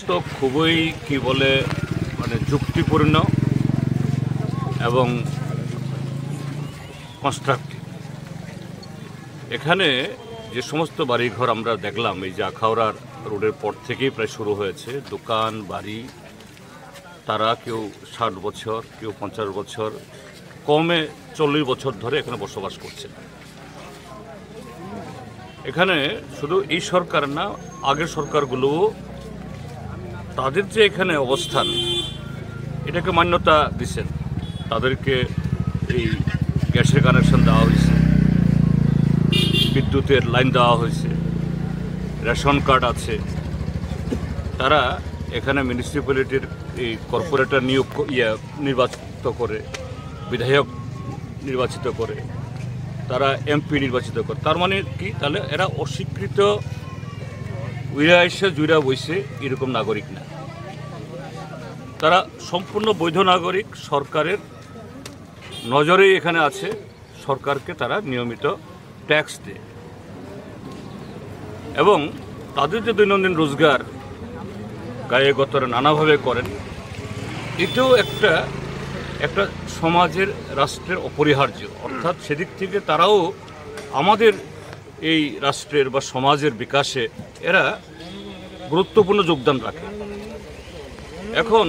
তো খুবই কি বলে মানে যুক্তিপূর্ণ এবং কনস্ট্রাকটিভ। এখানে যে সমস্ত বাড়িঘর আমরা দেখলাম, এই যে আখাউড়ার রোডের পর থেকেই প্রায় শুরু হয়েছে, দোকান বাড়ি, তারা কেউ 60 বছর, কেউ 50 বছর, কমে 40 বছর ধরে এখানে বসবাস করছে। এখানে শুধু এই সরকার না, আগের সরকারগুলোও তাদের যে এখানে অবস্থান এটাকে মান্যতা দিচ্ছেন। তাদেরকে এই গ্যাসের কানেকশন দেওয়া হয়েছে, বিদ্যুতের লাইন দেওয়া হয়েছে, রেশন কার্ড আছে। তারা এখানে মিউনিসিপ্যালিটির এই কর্পোরেটর নির্বাচিত করে, বিধায়ক নির্বাচিত করে, তারা এমপি নির্বাচিত করে। তার মানে কি? তাহলে এরা অস্বীকৃত উইরা এসে জুইরা বইছে এরকম নাগরিক না, তারা সম্পূর্ণ বৈধ নাগরিক। সরকারের নজরেই এখানে আছে, সরকারকে তারা নিয়মিত ট্যাক্স দেয় এবং তাদের যে দৈনন্দিন রোজগার গায়ে গতরে নানাভাবে করেন। এটাও একটা একটা সমাজের, রাষ্ট্রের অপরিহার্য। অর্থাৎ সেদিক থেকে তারাও আমাদের এই রাষ্ট্রের বা সমাজের বিকাশে এরা গুরুত্বপূর্ণ যোগদান রাখে। এখন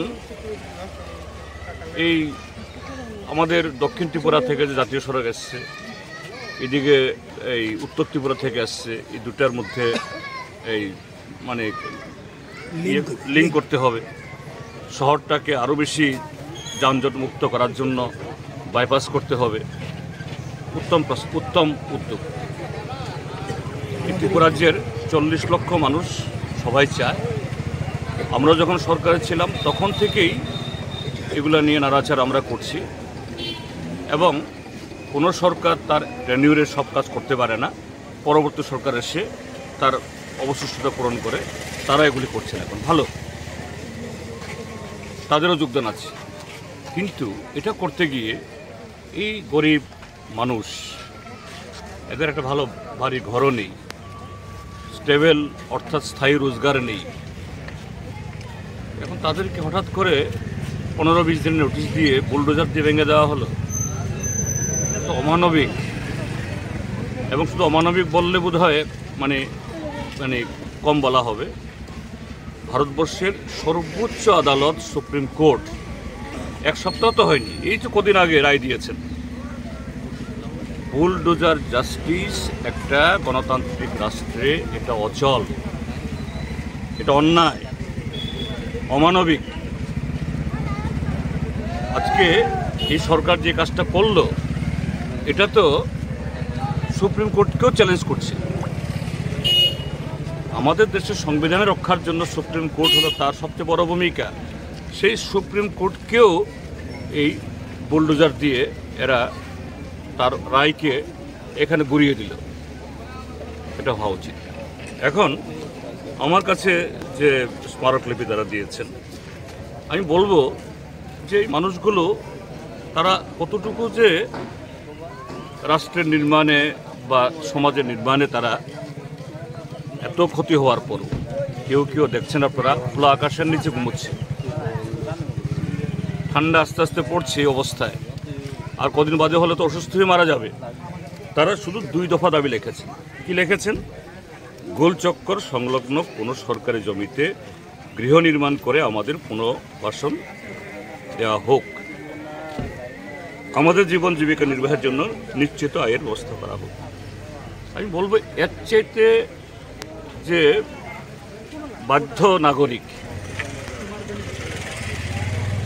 এই আমাদের দক্ষিণ ত্রিপুরা থেকে যে জাতীয় সড়ক এসছে, এদিকে এই উত্তর ত্রিপুরা থেকে আসছে, এই দুটার মধ্যে এই মানে লিঙ্ক করতে হবে। শহরটাকে আরও বেশি যানজট মুক্ত করার জন্য বাইপাস করতে হবে। উত্তম উদ্যোগ। ত্রিপুরা রাজ্যের 40 লক্ষ মানুষ সবাই চায়। আমরা যখন সরকারে ছিলাম তখন থেকেই এগুলো নিয়ে নাড়াচাড়া আমরা করছি এবং কোনো সরকার তার রেনিউরে সব কাজ করতে পারে না। পরবর্তী সরকার এসে তার অবশিষ্টতা পূরণ করে, তারা এগুলি করছেন। এখন ভালো, তাদেরও যোগদান আছে। কিন্তু এটা করতে গিয়ে এই গরিব মানুষ, এদের একটা ভালো বাড়ি ঘরও নেই, স্টেবল অর্থাৎ স্থায়ী রোজগার নেই। এখন তাদেরকে হঠাৎ করে 15-20 দিনের নোটিশ দিয়ে বুলডোজার দিয়ে ভেঙে দেওয়া হলো। তো অমানবিক। এবং শুধু অমানবিক বললে বোধ হয় মানে মানে কম বলা হবে। ভারতবর্ষের সর্বোচ্চ আদালত সুপ্রিম কোর্ট 1 সপ্তাহ তো হয়নি, এই তো কদিন আগে রায় দিয়েছেন, বুলডোজার জাস্টিস একটা গণতান্ত্রিক রাষ্ট্রে এটা অচল, এটা অন্যায়, অমানবিক। আজকে এই সরকার যে কাজটা করলো, এটা তো সুপ্রিম কোর্টকেও চ্যালেঞ্জ করছে। আমাদের দেশের সংবিধান রক্ষার জন্য সুপ্রিম কোর্ট হলো তার সবচেয়ে বড় ভূমিকা। সেই সুপ্রিম কোর্টকেও এই বুলডোজার দিয়ে এরা তার রায়কে এখানে গুড়িয়ে দিল। এটা হওয়া উচিত। এখন আমার কাছে যে স্মারকলিপি তারা দিয়েছেন, আমি বলবো যে এই মানুষগুলো তারা কতটুকু যে রাষ্ট্রের নির্মাণে বা সমাজের নির্মাণে তারা এত ক্ষতি হওয়ার পরও কেউ দেখছেন আপনারা খোলা আকাশের নিচে ঘুমোচ্ছে, ঠান্ডা আস্তে আস্তে পড়ছে এই অবস্থায়, আর কদিন বাদে হলে তো অসুস্থ হয়ে মারা যাবে। তারা শুধু 2 দফা দাবি লিখেছেন। কি লিখেছেন? গোলচক্কর সংলগ্ন কোনো সরকারি জমিতে গৃহ নির্মাণ করে আমাদের পুনর্বাসন দেওয়া হোক, আমাদের জীবন জীবিকা নির্বাহের জন্য নিশ্চিত আয়ের ব্যবস্থা করা হোক। আমি বলবো এর চাইতে যে বাধ্য নাগরিক,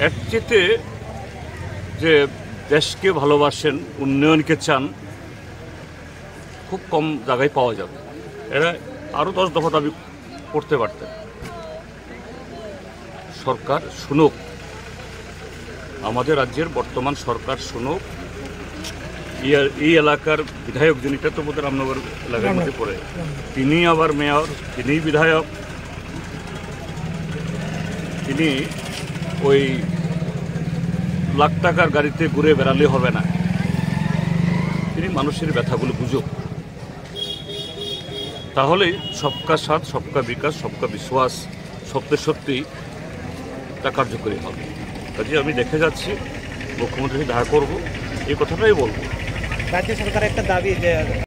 এর চাইতে যে দেশকে ভালোবাসেন, উন্নয়নকে চান, খুব কম জায়গায় পাওয়া যাবে। এরা আরও 10 দফা দাবি করতে পারতেন। সরকার শুনুক, আমাদের রাজ্যের বর্তমান সরকার শুনুক। এই এলাকার বিধায়ক যিনি, এটা তো বোধহয় রামনগর এলাকার মধ্যে পড়ে, তিনি আবার মেয়র, তিনি বিধায়ক, তিনি ওই লাখ টাকার গাড়িতে ঘুরে বেড়ালে হবে না, তিনি মানুষের ব্যথাগুলো বুঝুক। তাহলেই সবকা সাথ, সবকা বিকাশ, সবকা বিশ্বাস সত্যি তা কার্যকরী হবে। কাজে আমি দেখে যাচ্ছি, মুখ্যমন্ত্রীকে দেখা করব, এই কথাটাই বলবো। রাজ্য সরকারের একটা দাবি যে